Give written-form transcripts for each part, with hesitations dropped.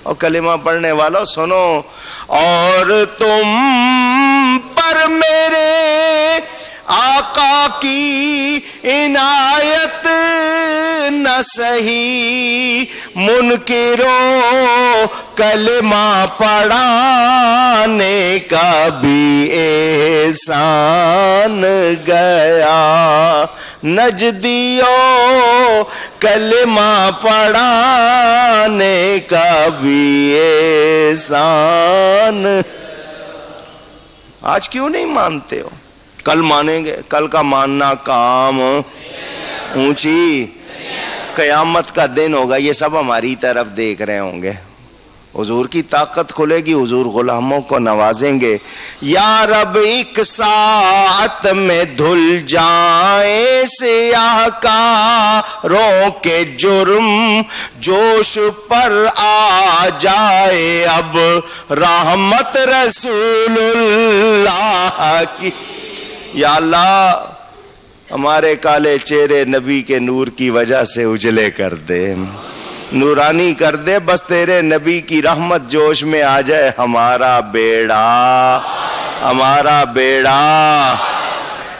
اور کلمہ پڑھنے والوں سنو، اور تم پر میرے آقا کی عنایت نہ سہی، منکروں کلمہ پڑھانے کا بھی احسان گیا، نجدیوں کلمہ پڑھانے کا بھی احسان۔ آج کیوں نہیں مانتے ہو؟ کل مانیں گے، کل کا ماننا کام اونچی، قیامت کا دن ہوگا، یہ سب ہماری طرف دیکھ رہے ہوں گے، حضور کی طاقت کھلے گی، حضور غلاموں کو نوازیں گے۔ یا رب ایک ساعت میں دھل جائیں سیاہ کاروں کے جرم، جوش پر آ جائے اب رحمت رسول اللہ کی۔ یا اللہ ہمارے کالے چہرے نبی کے نور کی وجہ سے اجلے کر دے، نورانی کر دے، بس تیرے نبی کی رحمت جوش میں آ جائے ہمارا بیڑا، ہمارا بیڑا۔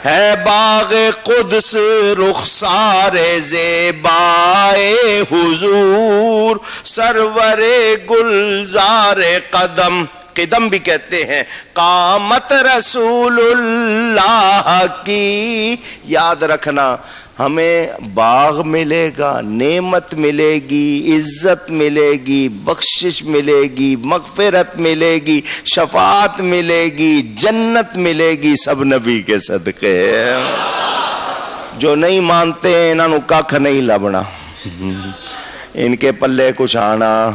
ہے باغ قدس رخسار زیبائے حضور، سرور گلزار قدم، قدم بھی کہتے ہیں، قامت رسول اللہ کی۔ یاد رکھنا ہمیں باغ ملے گا، نعمت ملے گی، عزت ملے گی، بخشش ملے گی، مغفرت ملے گی، شفاعت ملے گی، جنت ملے گی، سب نبی کے صدقے۔ جو نہیں مانتے ہیں انہوں نے ککھ نہیں لبنا، ان کے پلے کچھ آنا،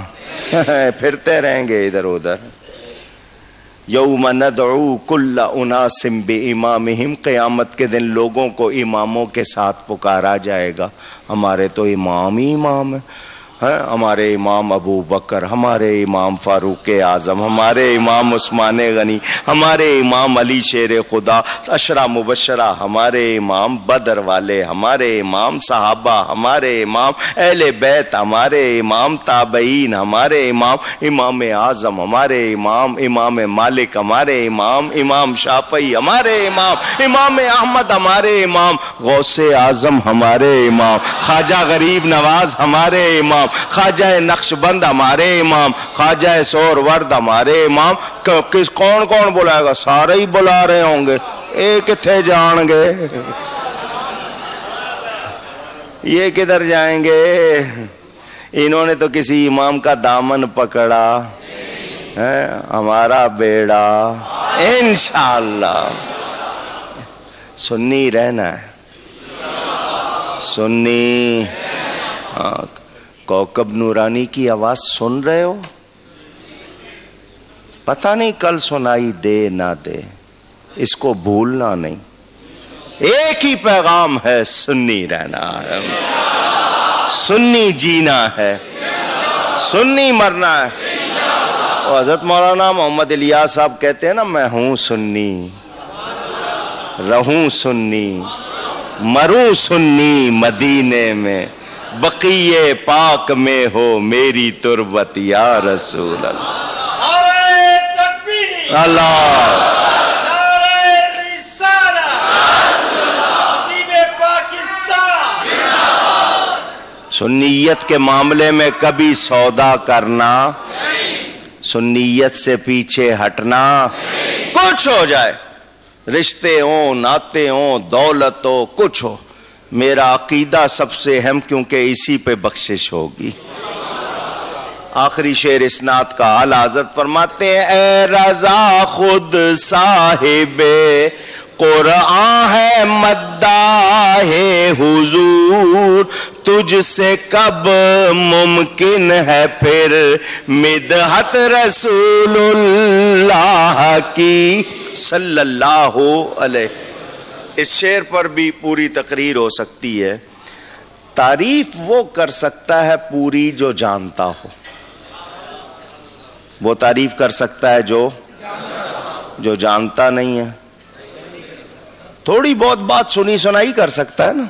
پھرتے رہیں گے ادھر ادھر۔ یوم ندعو کل اناس بامامہم، قیامت کے دن لوگوں کو اماموں کے ساتھ پکارا جائے گا۔ ہمارے تو امام ہی امام ہیں، ہمارے امام ابو بکر، ہمارے امام فاروق اعظم، ہمارے امام عثمان غنی، ہمارے امام علی شیر خدا، عشرہ مبشرہ، ہمارے امام بدر والے، ہمارے امام صحابہ، ہمارے امام اہل بیت، ہمارے امام تابعین، ہمارے امام امام اعظم، ہمارے امام مالک، ہمارے امام شافعی، ہمارے امام احمد، ہمارے امام غوث اعظم، ہمارے امام خواجہ غریب نواز، ہمارے امام خواجہ نقشبند، ہمارے امام خواجہ سور ورد، ہمارے امام۔ کون کون بلائے گا؟ سارے ہی بلا رہے ہوں گے، اے کتھے جان گے، یہ کدھر جائیں گے؟ انہوں نے تو کسی امام کا دامن پکڑا ہے، ہمارا بیڑا انشاءاللہ۔ سنی رہنا ہے، سنی۔ کوکب نورانی کی آواز سن رہے ہو؟ پتہ نہیں کل سنائی دے نہ دے، اس کو بھولنا نہیں۔ ایک ہی پیغام ہے، سنی رہنا ہے، سنی جینا ہے، سنی مرنا ہے۔ اور حضرت مولانا محمد الیاس صاحب کہتے ہیں نا، میں ہوں سنی، رہوں سنی، مروں سنی، مدینے میں بقیہ پاک میں ہو میری تربت یا رسول اللہ۔ اللہ سنیت کے معاملے میں کبھی سودا کرنا، سنیت سے پیچھے ہٹنا، کچھ ہو جائے، رشتے ہوں، ناتے ہوں، دولت ہو، کچھ ہو، میرا عقیدہ سب سے اہم، کیونکہ اسی پہ بخشش ہوگی۔ آخری شعر اسناد کا اعلی حضرت فرماتے ہیں، اے رضا خود صاحب قرآن ہے مداح حضور، تجھ سے کب ممکن ہے پھر مدحت رسول اللہ کی صلی اللہ علیہ۔ اس شعر پر بھی پوری تقریر ہو سکتی ہے۔ تعریف وہ کر سکتا ہے پوری جو جانتا ہو، وہ تعریف کر سکتا ہے جو جانتا نہیں ہے۔ تھوڑی بہت بات سنی سنائی کر سکتا ہے نا،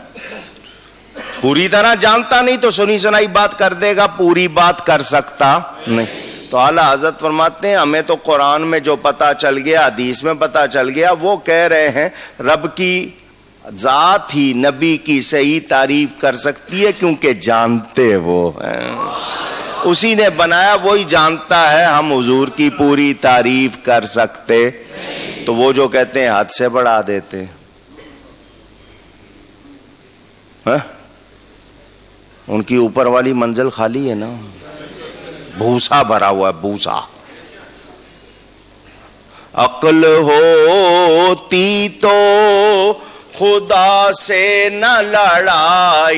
پوری طرح جانتا نہیں تو سنی سنائی بات کر دے گا، پوری بات کر سکتا نہیں۔ تو اعلیٰ حضرت فرماتے ہیں ہمیں تو قرآن میں جو پتہ چل گیا، حدیث میں پتہ چل گیا، وہ کہہ رہے ہیں رب کی ذات ہی نبی کی صحیح تعریف کر سکتی ہے کیونکہ جانتے وہ ہیں، اسی نے بنایا، وہی جانتا ہے، ہم حضور کی پوری تعریف کر سکتے؟ تو وہ جو کہتے ہیں حد سے بڑھا دیتے، ان کی اوپر والی منزل خالی ہے نا، بھوسا بھرا ہوا ہے، بھوسا۔ عقل ہوتی تو خدا سے نہ لڑائی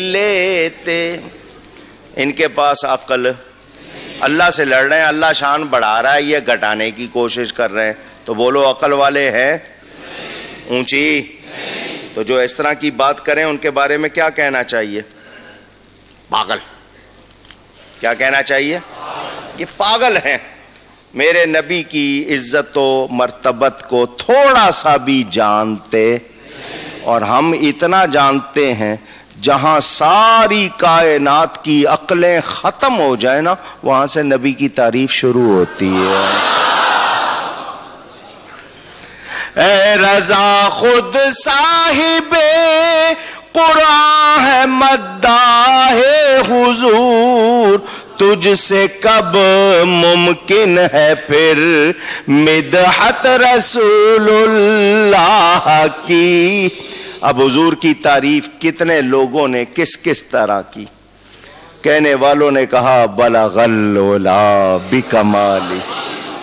لیتے، ان کے پاس عقل، اللہ سے لڑ رہے ہیں، اللہ شان بڑھا رہا ہے، یہ گھٹانے کی کوشش کر رہے ہیں، تو بولو عقل والے ہیں اونچی؟ تو جو اس طرح کی بات کریں ان کے بارے میں کیا کہنا چاہیے؟ پاگل۔ کیا کہنا چاہیے؟ یہ پاگل ہیں۔ میرے نبی کی عزت و مرتبت کو تھوڑا سا بھی جانتے، اور ہم اتنا جانتے ہیں جہاں ساری کائنات کی عقلیں ختم ہو جائیں نا، وہاں سے نبی کی تعریف شروع ہوتی ہے۔ اے رضا خود صاحب قرآن ہے مداح حضور، تجھ سے کب ممکن ہے پھر مدحت رسول اللہ کی۔ اب حضور کی تعریف کتنے لوگوں نے کس کس طرح کی؟ کہنے والوں نے کہا بلغ العلا بکمالی،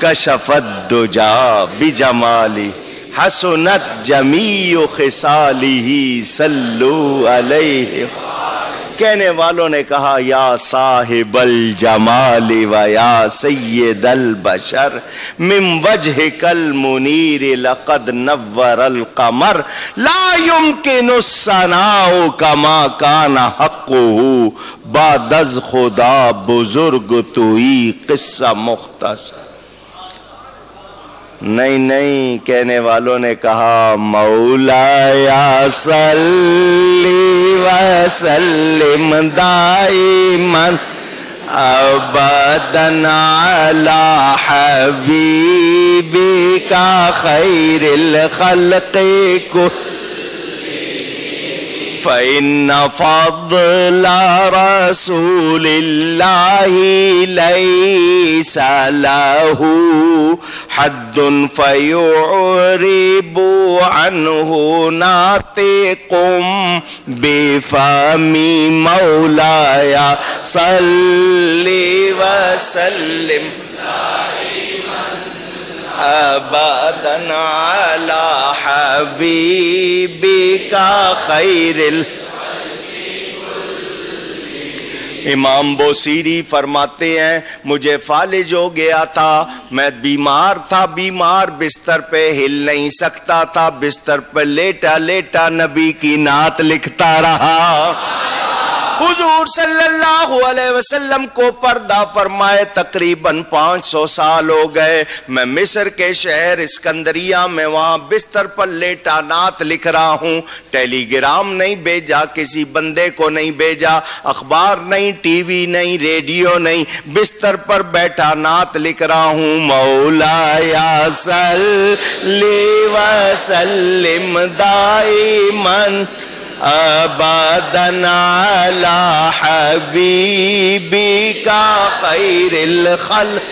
کشف الدجا بجمالی، حسنت جمیع خصالہ صلو علیہ۔ کہنے والوں نے کہا یا صاحب الجمال و یا سید البشر، من وجہک المنیر لقد نور القمر، لا يمکن الثناء کما کان حقہ، بعد از خدا بزرگ توئی قصہ مختصر۔ نہیں نہیں، کہنے والوں نے کہا مولایا صلی وسلم دائما ابدا علی حبیبک خیر الخلق کل، فإن فضل رسول الله ليس له حد فيعرب عنه ناطق بفم مولاي صل وسلم ابدا علی حبیبک خیر امام بوسیری فرماتے ہیں مجھے فالج ہو گیا تھا، میں بیمار تھا، بیمار بستر پہ ہل نہیں سکتا تھا، بستر پہ لیٹا لیٹا نبی کی نعت لکھتا رہا۔ حضور صلی اللہ علیہ وسلم کو پردہ فرمائے تقریباً 500 سال ہو گئے، میں مصر کے شہر اسکندریہ میں وہاں بستر پر لیٹا نعت لکھ رہا ہوں، ٹیلی گرام نہیں بھیجا، کسی بندے کو نہیں بھیجا، اخبار نہیں، ٹی وی نہیں، ریڈیو نہیں، بستر پر بیٹھا نعت لکھ رہا ہوں۔ مولایا صلی وسلم دائماً ابدا علی حبیبک خیر الخلق۔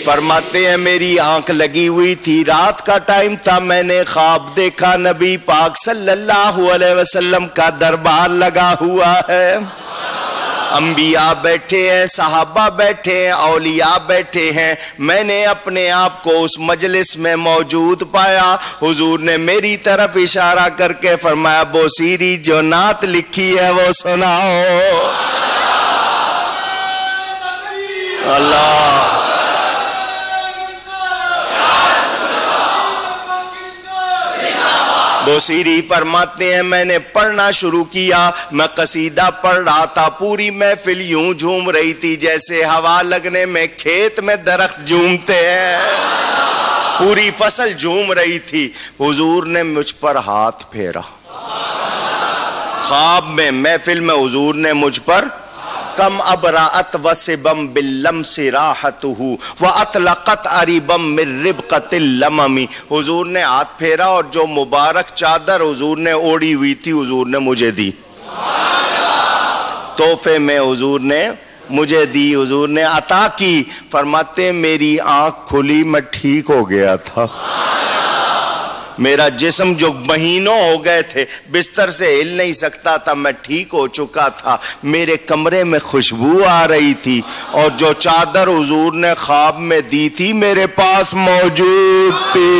فرماتے ہیں میری آنکھ لگی ہوئی تھی، رات کا ٹائم تھا، میں نے خواب دیکھا نبی پاک صلی اللہ علیہ وسلم کا دربار لگا ہوا ہے، انبیاء بیٹھے ہیں، صحابہ بیٹھے ہیں، اولیاء بیٹھے ہیں، میں نے اپنے آپ کو اس مجلس میں موجود پایا۔ حضور نے میری طرف اشارہ کر کے فرمایا بوسیری جو نعت لکھی ہے وہ سناؤ۔ اللہ بوسیری فرماتے ہیں میں نے پڑھنا شروع کیا، میں قصیدہ پڑھ رہا تھا، پوری محفل یوں جھوم رہی تھی جیسے ہوا لگنے میں کھیت میں درخت جھومتے ہیں، پوری فصل جھوم رہی تھی۔ حضور نے مجھ پر ہاتھ پھیرا، خواب میں محفل میں حضور نے مجھ پر کم ابرأت وسبم باللمس راحتہ واطلقت عریبم من ربقۃ اللمم. حضور نے ہاتھ پھیرا اور جو مبارک چادر حضور نے اوڑھی ہوئی تھی حضور نے مجھے دی، تحفے میں حضور نے مجھے دی، حضور نے عطا کی. فرماتے میری آنکھ کھلی، میں ٹھیک ہو گیا تھا. میرا جسم جو مہینوں ہو گئے تھے بستر سے ہل نہیں سکتا تھا، میں ٹھیک ہو چکا تھا. میرے کمرے میں خوشبو آ رہی تھی اور جو چادر حضور نے خواب میں دی تھی میرے پاس موجود تھی.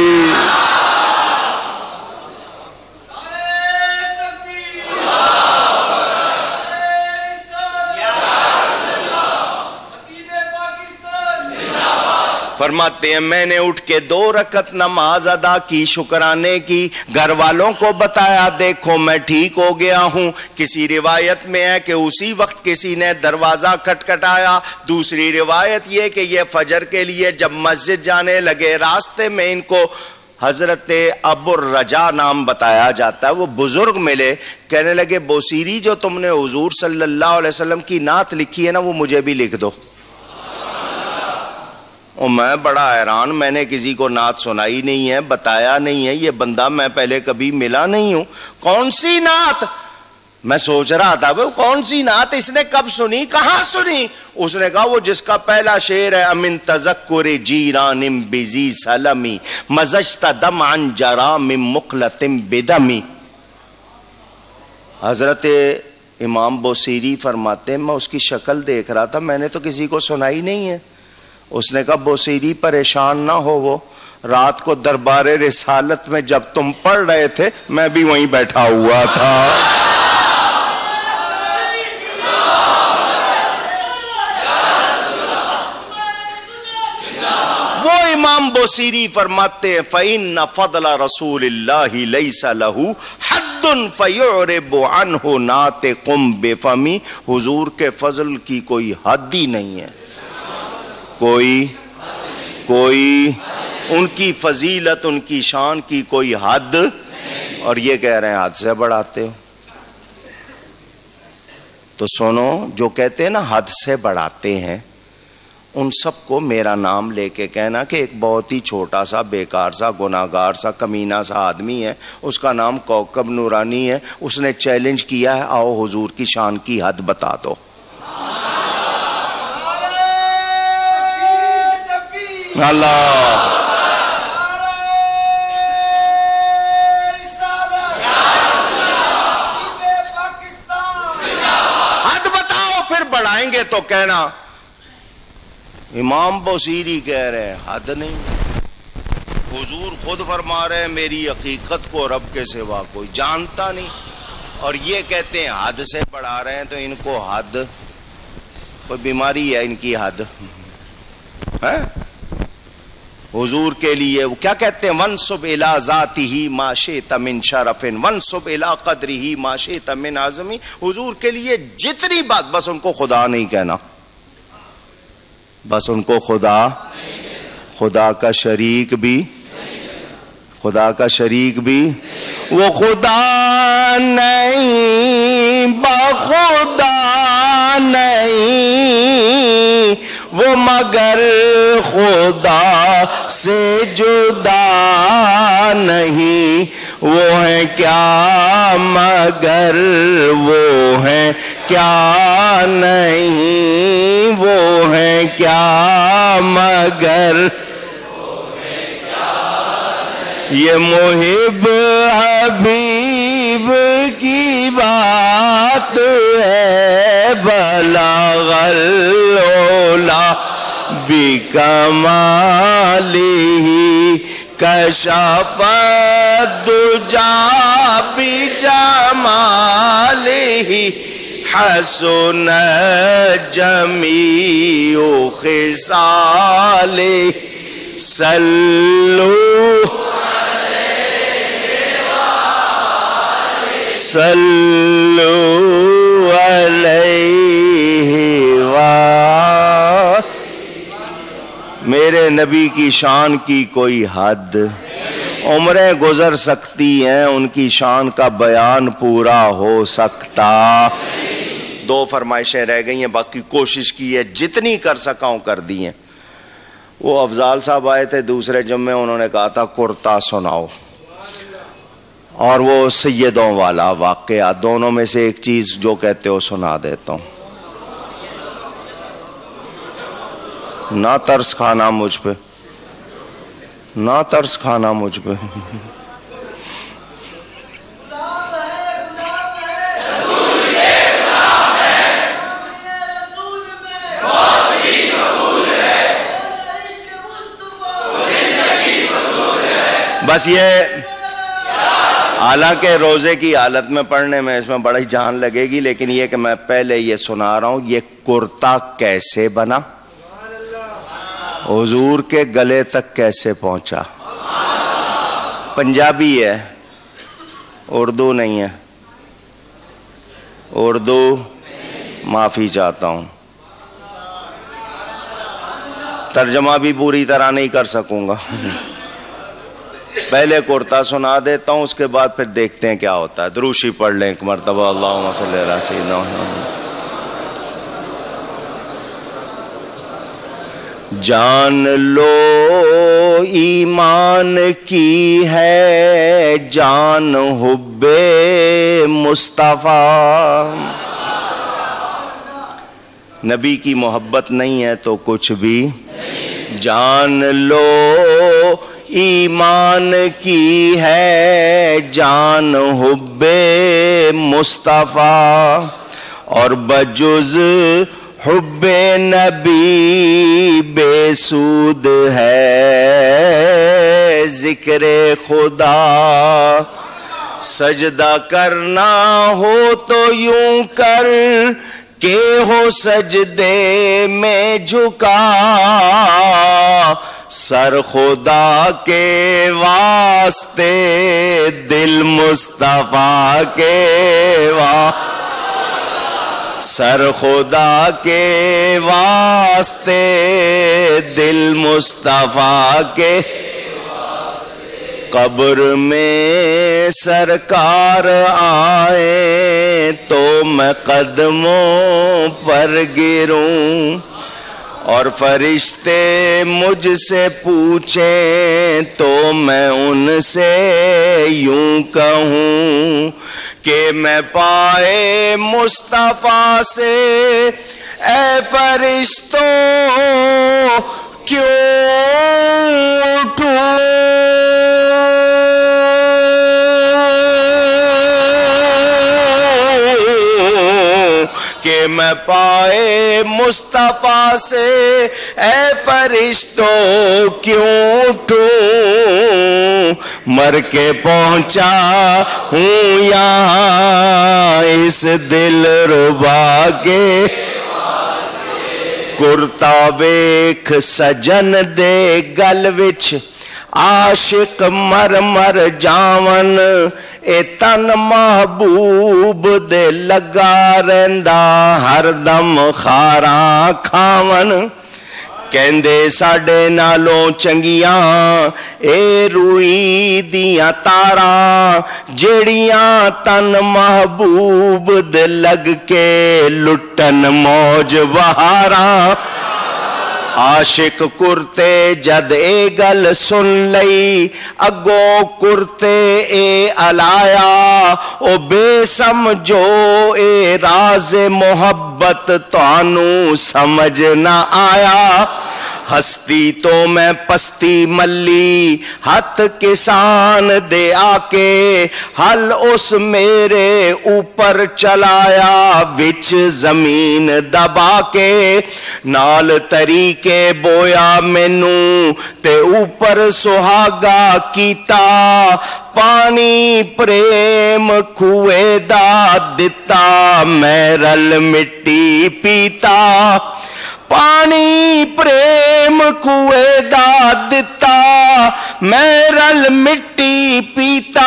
فرماتے ہیں میں نے اٹھ کے 2 رکعت نماز ادا کی شکرانے کی، گھر والوں کو بتایا دیکھو میں ٹھیک ہو گیا ہوں. کسی روایت میں ہے کہ اسی وقت کسی نے دروازہ کھٹکھٹایا، دوسری روایت یہ کہ یہ فجر کے لیے جب مسجد جانے لگے راستے میں ان کو حضرت ابو الرجا نام بتایا جاتا ہے، وہ بزرگ ملے، کہنے لگے بوسیری جو تم نے حضور صلی اللہ علیہ وسلم کی نعت لکھی ہے نا وہ مجھے بھی لکھ دو. اور میں بڑا حیران، میں نے کسی کو نعت سنائی نہیں ہے، بتایا نہیں ہے، یہ بندہ میں پہلے کبھی ملا نہیں ہوں، کون سی نعت؟ میں سوچ رہا تھا وہ کون سی نعت اس نے کب سنی، کہاں سنی؟ اس نے کہا وہ جس کا پہلا شعر ہے امن تذکر جیران بزی سلمی مزجت دمعا جرام مقلت بدمی. حضرت امام بوسیری فرماتے ہیں میں اس کی شکل دیکھ رہا تھا، میں نے تو کسی کو سنائی نہیں ہے. اس نے کہا بوسیری پریشان نہ ہو، وہ رات کو دربار رسالت میں جب تم پڑھ رہے تھے میں بھی وہیں بیٹھا ہوا تھا. وہ امام بوسیری فرماتے ہیں فَإِنَّ فَضْلَ رَسُولِ اللَّهِ لَيْسَ لَهُ حَدٌّ فَيُعْرِبُ عَنْهُ نَاطِقٌ بِفَمِّ. حضور کے فضل کی کوئی حد ہی نہیں ہے، کوئی ان کی فضیلت ان کی شان کی کوئی حد. اور یہ کہہ رہے ہیں حد سے بڑھاتے ہو. تو سنو، جو کہتے ہیں نا حد سے بڑھاتے ہیں ان سب کو میرا نام لے کے کہنا کہ ایک بہت ہی چھوٹا سا بیکار سا گناہگار سا کمینہ سا آدمی ہے، اس کا نام کوکب نورانی ہے، اس نے چیلنج کیا ہے آؤ حضور کی شان کی حد بتا دو. اللہ حد بتاؤ، پھر بڑھائیں گے تو کہنا امام بوسیری کہہ رہے ہیں حد نہیں. حضور خود فرما رہے ہیں میری حقیقت کو رب کے سوا کوئی جانتا نہیں، اور یہ کہتے ہیں حد سے بڑھا رہے ہیں. تو ان کو حد کوئی بیماری ہے، ان کی حد ہے. حضور کے لیے وہ کیا کہتے ہیں وَانْسُبْ إِلَىٰ ذَاتِهِ مَا شِئْتَ مِنْ شَرَفٍ وَانْسُبْ إِلَىٰ قَدْرِهِ مَا شِئْتَ مِنْ عَظْمٍ. حضور کے لیے جتنی بات، بس ان کو خدا نہیں کہنا، بس ان کو خدا کا شریک بھی، خدا کا شریک بھی. وہ خدا نہیں بخدا نہیں، وہ مگر خدا سے جدا نہیں. وہ ہے کیا مگر وہ ہے کیا نہیں، وہ ہے کیا مگر یہ محب حبیب کی بات ہے. بلغ العلا بکمالہ کشف الدجا بجمالہ حسن جمیع خصالہ. صلو علیہ وآلہ. میرے نبی کی شان کی کوئی حد، عمریں گزر سکتی ہیں ان کی شان کا بیان پورا ہو سکتا. 2 فرمائشیں رہ گئی ہیں، باقی کوشش کی ہے جتنی کر سکا ہوں کر دی ہیں۔ وہ افضال صاحب آئے تھے دوسرے جمعے، انہوں نے کہا تھا کرتا سناؤ، اور وہ سیدوں والا واقعہ، دونوں میں سے ایک چیز جو کہتے ہو سنا دیتا ہوں۔ نہ ترس کھانا مجھ پہ، نہ ترس کھانا مجھ پہ۔ بس یہ حالانکہ روزے کی حالت میں پڑھنے میں اس میں بڑی جان لگے گی، لیکن یہ کہ میں پہلے یہ سنا رہا ہوں یہ کرتا کیسے بنا، حضور کے گلے تک کیسے پہنچا۔ پنجابی ہے، اردو نہیں ہے، اردو معافی چاہتا ہوں، ترجمہ بھی پوری طرح نہیں کر سکوں گا۔ پہلے کرتا سنا دیتا ہوں، اس کے بعد پھر دیکھتے ہیں کیا ہوتا ہے۔ دروشی پڑھ لیں ایک مرتبہ، اللہم صلی علی سیدنا محمد۔ جان لو ایمان کی ہے جان حب مصطفیٰ، نبی کی محبت نہیں ہے تو کچھ بھی۔ جان لو ایمان کی ہے جان حب مصطفیٰ، اور بجز حب نبی بے سود ہے ذکر خدا۔ سجدہ کرنا ہو تو یوں کر کہ ہو سجدے میں جھکا، سر خدا کے واسطے دل مصطفیٰ کے واسطے، سر خدا کے واسطے دل مصطفیٰ کے۔ قبر میں سرکار آئے تو میں قدموں پر گروں، اور فرشتے مجھ سے پوچھیں تو میں ان سے یوں کہوں کہ میں پائے مصطفیٰ سے اے فرشتوں کیوں اٹھوں، کہ میں پائے مصطفیٰ سے اے فرشتوں کیوں اٹھوں، مر کے پہنچا ہوں یہاں اس دل ربا کے۔ کرتا ویکھ سجن دے گل وچ عاشق مر مر جاون، اے تن محبوب دے لگا رہندا ہر دم خاراں کھاون۔ کہندے ساڈے نالوں چنگیاں اے روئی دیاں تاراں، جیڑیاں تن محبوب دے لگ کے لٹن موج بہاراں۔ عاشق کرتے جد اے گل سن لئی، اگوں کرتے اے الایا، او بے سمجھو اے راز محبت تانوں سمجھ نہ آیا۔ ہستی تو میں پستی ملی ہاتھ کسان دے آکے، حل اس میرے اوپر چلایا وچ زمین دبا کے، نال طریقے بویا مینوں تے اوپر سہاگا کیتا، پانی پریم کھوئے دا دتا میں رل مٹی پیتا، پانی پریم کوئے دا دتا میں رل مٹی پیتا،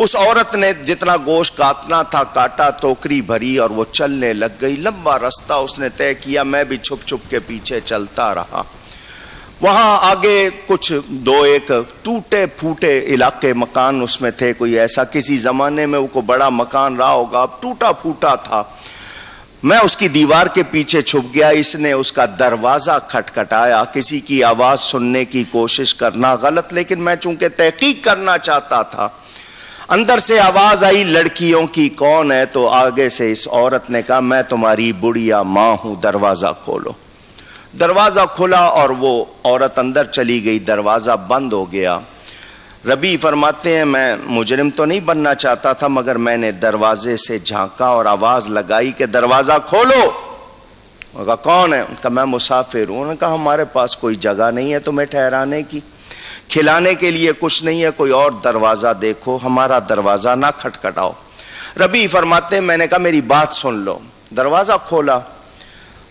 اس عورت نے جتنا گوشت کاٹنا تھا کاٹا، ٹوکری بھری اور وہ چلنے لگ گئی. لمبا رستہ اس نے طے کیا، میں بھی چھپ چھپ کے پیچھے چلتا رہا. وہاں آگے کچھ دو ایک ٹوٹے پھوٹے علاقے مکان اس میں تھے. کوئی ایسا کسی زمانے میں وہ کوئی بڑا مکان رہا ہوگا، اب ٹوٹا پھوٹا تھا. میں اس کی دیوار کے پیچھے چھپ گیا. اس نے اس کا دروازہ کھٹکھٹایا. کسی کی آواز سننے کی کوشش کرنا غلط، لیکن میں چونکہ تحقیق کرنا چاہتا تھا. اندر سے آواز آئی لڑکیوں کی، کون ہے؟ تو آگے سے اس عورت نے کہا میں تمہاری بڑھیا ماں ہوں، دروازہ کھولو. دروازہ کھلا اور وہ عورت اندر چلی گئی. دروازہ بند ہو گیا. ربی فرماتے ہیں میں مجرم تو نہیں بننا چاہتا تھا، مگر میں نے دروازے سے جھانکا اور آواز لگائی کہ دروازہ کھولو. انہوں نے کہا کون ہے؟ کہا میں مسافر ہوں. انہوں نے کہا ہمارے پاس کوئی جگہ نہیں ہے تمہیں ٹھہرانے کی، کھلانے کے لیے کچھ نہیں ہے، کوئی اور دروازہ دیکھو، ہمارا دروازہ نہ کھٹکھٹاؤ. ربی فرماتے ہیں میں نے کہا میری بات سن لو. دروازہ کھولا.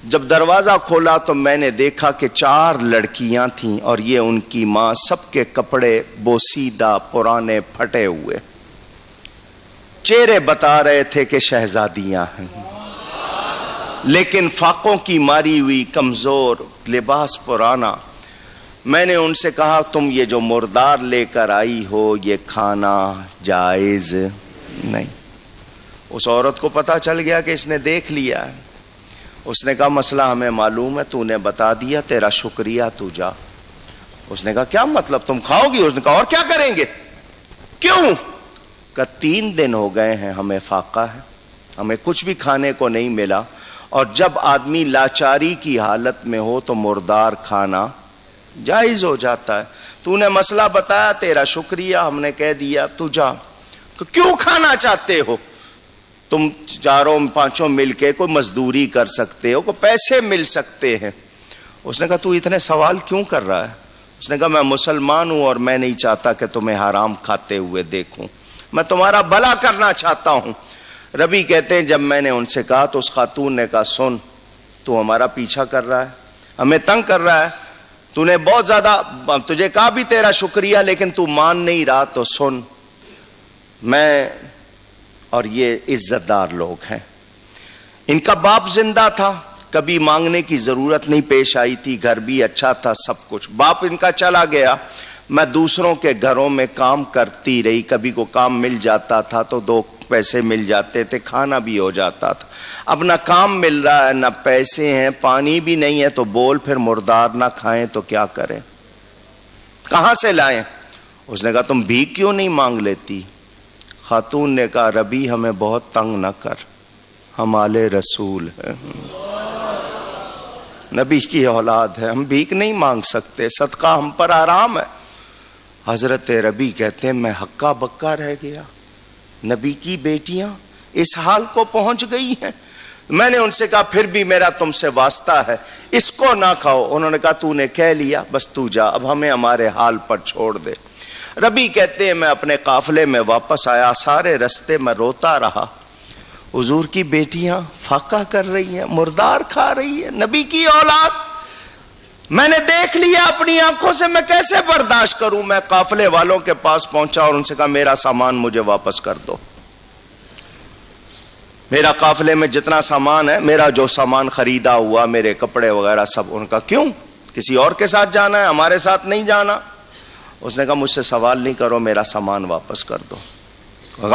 جب دروازہ کھولا تو میں نے دیکھا کہ 4 لڑکیاں تھیں اور یہ ان کی ماں. سب کے کپڑے بوسیدہ، پرانے، پھٹے ہوئے. چہرے بتا رہے تھے کہ شہزادیاں ہیں، لیکن فاقوں کی ماری ہوئی، کمزور، لباس پرانا. میں نے ان سے کہا تم یہ جو مردار لے کر آئی ہو یہ کھانا جائز نہیں. اس عورت کو پتا چل گیا کہ اس نے دیکھ لیا ہے. اس نے کہا مسئلہ ہمیں معلوم ہے، تو نے بتا دیا، تیرا شکریہ، تو جا. اس نے کہا کیا مطلب تم کھاؤ گی؟ اس نے کہا اور کیا کریں گے. کیوں؟ کہ 3 دن ہو گئے ہیں ہمیں فاقہ ہے، ہمیں کچھ بھی کھانے کو نہیں ملا، اور جب آدمی لاچاری کی حالت میں ہو تو مردار کھانا جائز ہو جاتا ہے. تو نے مسئلہ بتایا، تیرا شکریہ، ہم نے کہہ دیا، تو جا. کیوں کھانا چاہتے ہو؟ تم 4-5 مل کے کوئی مزدوری کر سکتے ہو، کوئی پیسے مل سکتے ہیں. اس نے کہا تو اتنے سوال کیوں کر رہا ہے؟ اس نے کہا میں مسلمان ہوں اور میں نہیں چاہتا کہ تمہیں حرام کھاتے ہوئے دیکھوں، میں تمہارا بھلا کرنا چاہتا ہوں. ربی کہتے ہیں جب میں نے ان سے کہا تو اس خاتون نے کہا سن، تو ہمارا پیچھا کر رہا ہے، ہمیں تنگ کر رہا ہے، تو نے بہت زیادہ، تجھے کہا بھی تیرا شکریہ لیکن تو مان نہیں رہا. تو سن، میں اور یہ عزت دار لوگ ہیں. ان کا باپ زندہ تھا، کبھی مانگنے کی ضرورت نہیں پیش آئی تھی، گھر بھی اچھا تھا، سب کچھ. باپ ان کا چلا گیا، میں دوسروں کے گھروں میں کام کرتی رہی. کبھی کو کام مل جاتا تھا تو 2 پیسے مل جاتے تھے، کھانا بھی ہو جاتا تھا. اب نہ کام مل رہا ہے، نہ پیسے ہیں، پانی بھی نہیں ہے، تو بول پھر مردار نہ کھائیں تو کیا کریں، کہاں سے لائیں؟ اس نے کہا تم بھیک کیوں نہیں مانگ لیتی؟ خاتون نے کہا ربی ہمیں بہت تنگ نہ کر، ہم آل رسول ہیں، نبی کی اولاد ہے، ہم بھیک نہیں مانگ سکتے، صدقہ ہم پر حرام ہے. حضرت ربی کہتے ہیں میں ہکا بکا رہ گیا، نبی کی بیٹیاں اس حال کو پہنچ گئی ہیں. میں نے ان سے کہا پھر بھی میرا تم سے واسطہ ہے، اس کو نہ کھاؤ. انہوں نے کہا تو نے کہہ لیا، بس تو جا، اب ہمیں ہمارے حال پر چھوڑ دے. ربی کہتے ہیں میں اپنے قافلے میں واپس آیا، سارے رستے میں روتا رہا. حضور کی بیٹیاں فاقہ کر رہی ہیں، مردار کھا رہی ہیں، نبی کی اولاد میں نے دیکھ لیا اپنی آنکھوں سے، میں کیسے برداشت کروں؟ میں قافلے والوں کے پاس پہنچا اور ان سے کہا میرا سامان مجھے واپس کر دو. میرا قافلے میں جتنا سامان ہے، میرا جو سامان خریدا ہوا، میرے کپڑے وغیرہ سب. ان کا کیوں؟ کسی اور کے ساتھ جانا ہے، ہمارے ساتھ نہیں جانا. اس نے کہا مجھ سے سوال نہیں کرو، میرا سامان واپس کر دو.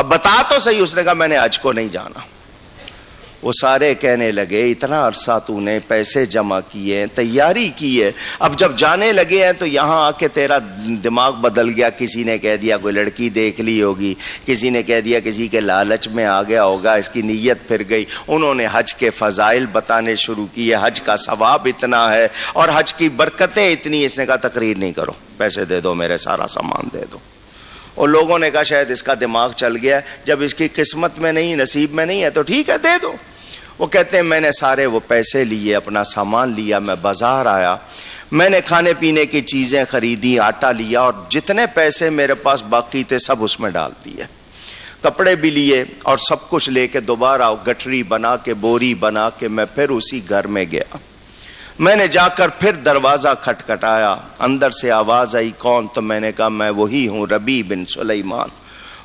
بتا تو صحیح. اس نے کہا میں نے حج کو نہیں جانا. وہ سارے کہنے لگے اتنا عرصہ تو نے پیسے جمع کیے، تیاری کی ہے، اب جب جانے لگے ہیں تو یہاں آ کے تیرا دماغ بدل گیا. کسی نے کہہ دیا کوئی لڑکی دیکھ لی ہوگی، کسی نے کہہ دیا کسی کے لالچ میں آ گیا ہوگا، اس کی نیت پھر گئی. انہوں نے حج کے فضائل بتانے شروع کیے، حج کا ثواب اتنا ہے اور حج کی برکتیں اتنی. اس نے کہا تقریر نہیں کرو، پیسے دے دو، میرے سارا سامان دے دو. اور لوگوں نے کہا شاید اس کا دماغ چل گیا، جب اس کی قسمت میں نہیں، نصیب میں نہیں ہے تو ٹھیک ہے دے دو. وہ کہتے ہیں میں نے سارے وہ پیسے لیے، اپنا سامان لیا، میں بازار آیا، میں نے کھانے پینے کی چیزیں خریدی، آٹا لیا، اور جتنے پیسے میرے پاس باقی تھے سب اس میں ڈال دیے. کپڑے بھی لیے اور سب کچھ لے کے دوبارہ گٹھری بنا کے، بوری بنا کے میں پھر اسی گھر میں گیا. میں نے جا کر پھر دروازہ کھٹکھٹایا، اندر سے آواز آئی کون؟ تو میں نے کہا میں وہی ہوں، ربی بن سلیمان.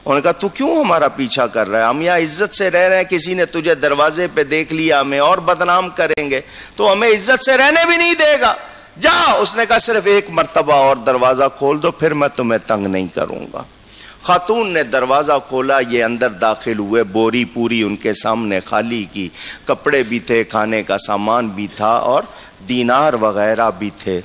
انہوں نے کہا تو کیوں ہمارا پیچھا کر رہا ہے؟ ہم یہاں عزت سے رہ رہے ہیں، کسی نے تجھے دروازے پہ دیکھ لیا ہمیں اور بدنام کریں گے، تو ہمیں عزت سے رہنے بھی نہیں دے گا، جا۔ اس نے کہا صرف ایک مرتبہ اور دروازہ کھول دو، پھر میں تمہیں تنگ نہیں کروں گا۔ خاتون نے دروازہ کھولا، یہ اندر داخل ہوئے، بوری پوری ان کے سامنے خالی کی، کپڑے بھی تھے، کھانے کا سامان بھی تھا اور دینار وغیرہ بھی تھے۔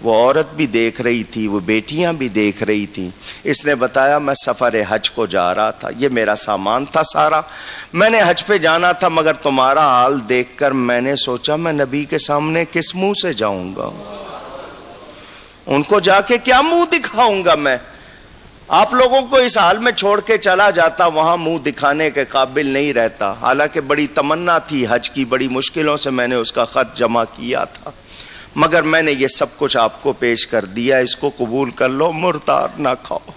وہ عورت بھی دیکھ رہی تھی، وہ بیٹیاں بھی دیکھ رہی تھی۔ اس نے بتایا میں سفر حج کو جا رہا تھا، یہ میرا سامان تھا سارا، میں نے حج پہ جانا تھا، مگر تمہارا حال دیکھ کر میں نے سوچا میں نبی کے سامنے کس منہ سے جاؤں گا، ان کو جا کے کیا منہ دکھاؤں گا میں؟ آپ لوگوں کو اس حال میں چھوڑ کے چلا جاتا، وہاں منہ دکھانے کے قابل نہیں رہتا۔ حالانکہ بڑی تمنا تھی حج کی، بڑی مشکلوں سے میں نے اس کا خط جمع کیا تھا، مگر میں نے یہ سب کچھ آپ کو پیش کر دیا، اس کو قبول کر لو، مردار نہ کھاؤ،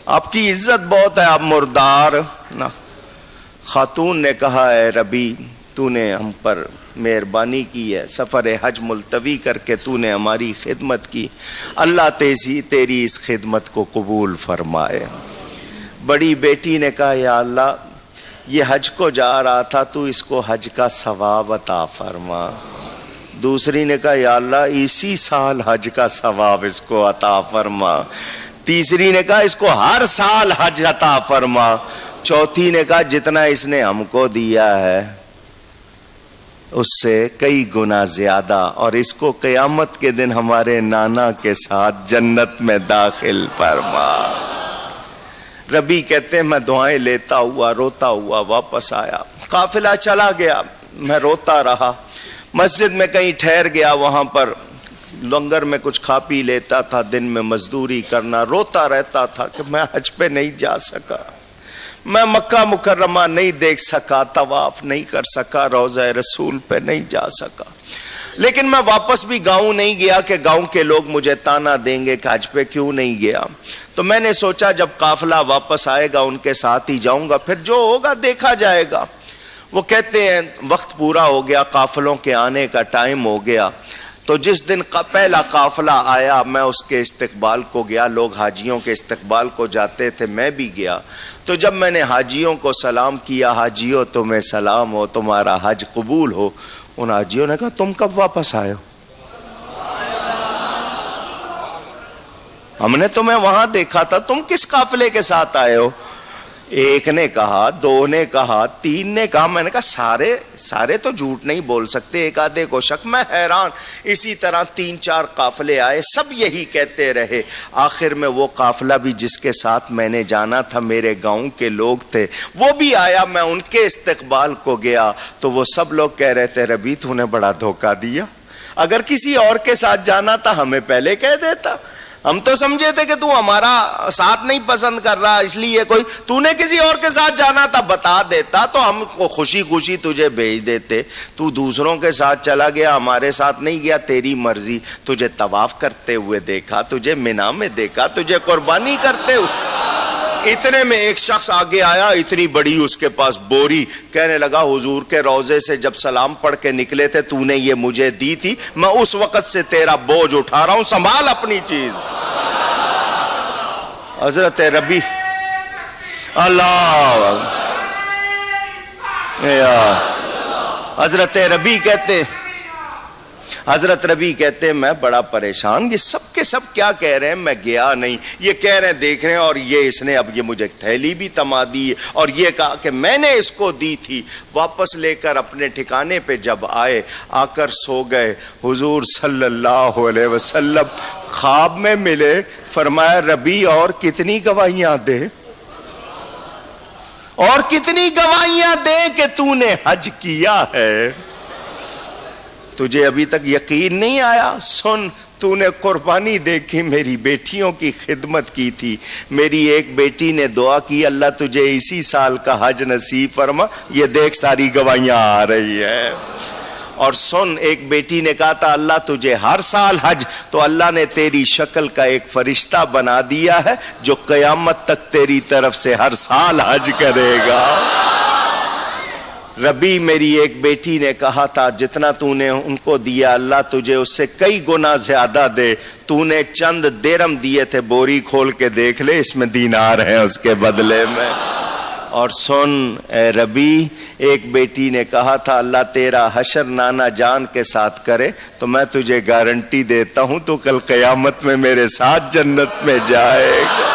آپ کی عزت بہت ہے، آپ مردار نہ۔ خاتون نے کہا اے ربی تو نے ہم پر مہربانی کی ہے، سفر حج ملتوی کر کے تو نے ہماری خدمت کی، اللہ تیری اس خدمت کو قبول فرمائے۔ بڑی بیٹی نے کہا یا اللہ یہ حج کو جا رہا تھا، تو اس کو حج کا ثواب عطا فرما۔ دوسری نے کہا یا اللہ اسی سال حج کا ثواب اس کو عطا فرما۔ تیسری نے کہا اس کو ہر سال حج عطا فرما۔ چوتھی نے کہا جتنا اس نے ہم کو دیا ہے اس سے کئی گنا زیادہ، اور اس کو قیامت کے دن ہمارے نانا کے ساتھ جنت میں داخل فرما۔ ربی کہتے ہیں میں دعائیں لیتا ہوا روتا ہوا واپس آیا، قافلہ چلا گیا، میں روتا رہا، مسجد میں کہیں ٹھہر گیا، وہاں پر لنگر میں کچھ کھا پی لیتا تھا، دن میں مزدوری کرنا، روتا رہتا تھا کہ میں حج پہ نہیں جا سکا، میں مکہ مکرمہ نہیں دیکھ سکا، طواف نہیں کر سکا، روضہ رسول پہ نہیں جا سکا۔ لیکن میں واپس بھی گاؤں نہیں گیا کہ گاؤں کے لوگ مجھے تانا دیں گے کہ حج پہ کیوں نہیں گیا۔ تو میں نے سوچا جب قافلہ واپس آئے گا ان کے ساتھ ہی جاؤں گا، پھر جو ہوگا دیکھا جائے گا۔ وہ کہتے ہیں وقت پورا ہو گیا، قافلوں کے آنے کا ٹائم ہو گیا، تو جس دن پہلا قافلہ آیا میں اس کے استقبال کو گیا، لوگ حاجیوں کے استقبال کو جاتے تھے، میں بھی گیا۔ تو جب میں نے حاجیوں کو سلام کیا، حاجیوں تمہیں سلام ہو، تمہارا حج قبول ہو، ان حاجیوں نے کہا تم کب واپس آئے ہو؟ ہم نے تمہیں وہاں دیکھا تھا، تم کس قافلے کے ساتھ آئے ہو؟ ایک نے کہا، دو نے کہا، تین نے کہا۔ میں نے کہا سارے تو جھوٹ نہیں بول سکتے، ایک آدھے کو شک۔ میں حیران، اسی طرح 3-4 قافلے آئے، سب یہی کہتے رہے۔ آخر میں وہ قافلہ بھی جس کے ساتھ میں نے جانا تھا، میرے گاؤں کے لوگ تھے، وہ بھی آیا، میں ان کے استقبال کو گیا تو وہ سب لوگ کہہ رہے تھے ربی تو نے بڑا دھوکہ دیا، اگر کسی اور کے ساتھ جانا تھا ہمیں پہلے کہہ دیتا، ہم تو سمجھے تھے کہ تو ہمارا ساتھ نہیں پسند کر رہا، اس لیے تو نے کسی اور کے ساتھ جانا تھا بتا دیتا تو ہم کو خوشی خوشی تجھے بھیج دیتے۔ تو دوسروں کے ساتھ چلا گیا، ہمارے ساتھ نہیں گیا، تیری مرضی۔ تجھے طواف کرتے ہوئے دیکھا، تجھے مینا میں دیکھا، تجھے قربانی کرتے ہوئے۔ اتنے میں ایک شخص آگے آیا، اتنی بڑی اس کے پاس بوری، کہنے لگا حضور کے روضے سے جب سلام پڑھ کے نکلے تھے تو نے یہ مجھے دی تھی، میں اس وقت سے تیرا بوجھ اٹھا رہا ہوں، سنبھال اپنی چیز۔ حضرت ربی اللہ حضرت ربی کہتے میں بڑا پریشان، یہ سب کے سب کیا کہہ رہے ہیں، میں گیا نہیں، یہ کہہ رہے ہیں دیکھ رہے ہیں، اور یہ اس نے اب یہ مجھے تھیلی بھی تما دی اور یہ کہا کہ میں نے اس کو دی تھی۔ واپس لے کر اپنے ٹھکانے پہ جب آئے، آ کر سو گئے، حضور صلی اللہ علیہ وسلم خواب میں ملے، فرمایا ربی اور کتنی گواہیاں دے، اور کتنی گواہیاں دے کہ تو نے حج کیا ہے، تجھے ابھی تک یقین نہیں آیا؟ سن، تو نے قربانی دیکھی، میری بیٹیوں کی خدمت کی تھی، میری ایک بیٹی نے دعا کی اللہ تجھے اسی سال کا حج نصیب فرما، یہ دیکھ ساری گواہیاں آ رہی ہے۔ اور سن، ایک بیٹی نے کہا تھا اللہ تجھے ہر سال حج، تو اللہ نے تیری شکل کا ایک فرشتہ بنا دیا ہے جو قیامت تک تیری طرف سے ہر سال حج کرے گا۔ ربی میری ایک بیٹی نے کہا تھا جتنا تو نے ان کو دیا اللہ تجھے اس سے کئی گنا زیادہ دے، تو نے چند درہم دیے تھے، بوری کھول کے دیکھ لے اس میں دینار ہیں اس کے بدلے میں۔ اور سن اے ربی، ایک بیٹی نے کہا تھا اللہ تیرا حشر نانا جان کے ساتھ کرے تو میں تجھے گارنٹی دیتا ہوں تو کل قیامت میں میرے ساتھ جنت میں جائے گا۔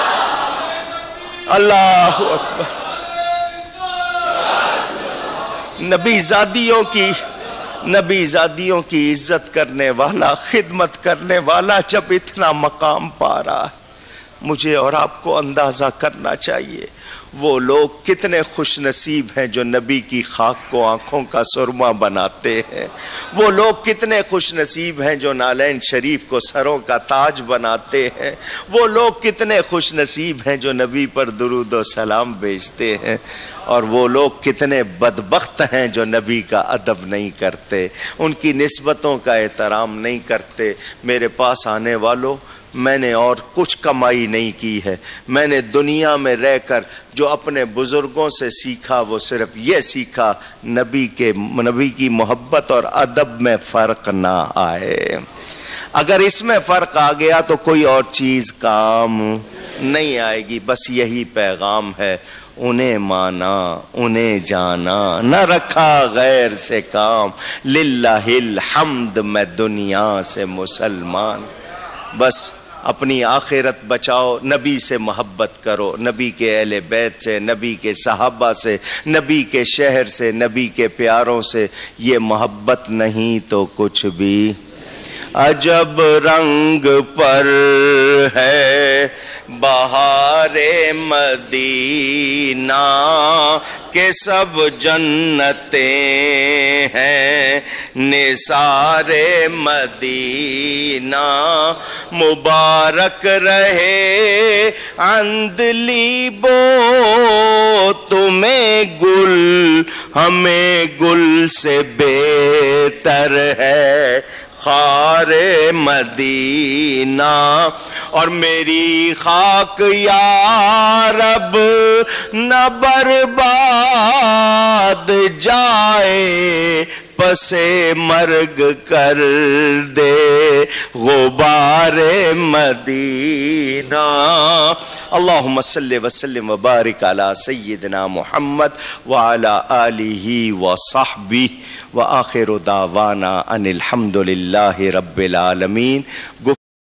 اللہ اکبر۔ نبی زادیوں کی عزت کرنے والا، خدمت کرنے والا جب اتنا مقام پا رہا ہے، مجھے اور آپ کو اندازہ کرنا چاہیے وہ لوگ کتنے خوش نصیب ہیں جو نبی کی خاک کو آنکھوں کا سرما بناتے ہیں، وہ لوگ کتنے خوش نصیب ہیں جو نالین شریف کو سروں کا تاج بناتے ہیں، وہ لوگ کتنے خوش نصیب ہیں جو نبی پر درود و سلام بھیجتے ہیں، اور وہ لوگ کتنے بدبخت ہیں جو نبی کا ادب نہیں کرتے، ان کی نسبتوں کا احترام نہیں کرتے۔ میرے پاس آنے والوں، میں نے اور کچھ کمائی نہیں کی ہے، میں نے دنیا میں رہ کر جو اپنے بزرگوں سے سیکھا وہ صرف یہ سیکھا نبی کی محبت اور ادب میں فرق نہ آئے۔ اگر اس میں فرق آ گیا تو کوئی اور چیز کام نہیں آئے گی۔ بس یہی پیغام ہے، انہیں مانا انہیں جانا، نہ رکھا غیر سے کام، للہ الحمد میں دنیا سے مسلمان۔ بس اپنی آخرت بچاؤ، نبی سے محبت کرو، نبی کے اہل بیت سے، نبی کے صحابہ سے، نبی کے شہر سے، نبی کے پیاروں سے۔ یہ محبت نہیں تو کچھ بھی۔ عجب رنگ پر ہے بہار مدینہ کہ سب جنتیں ہیں، نثار مدینہ مبارک رہے اندلی بو تمہیں گل، ہمیں گل سے بہتر ہے خار مدینہ۔ اور میری خاک یا رب نہ برباد جائے، پسے مرگ کر دے غبار مدینہ۔ اللہم صلی وسلم وبارک علی سیدنا محمد وعلی آلہ وصحبہ وآخر دعوانا ان الحمد للہ رب العالمین۔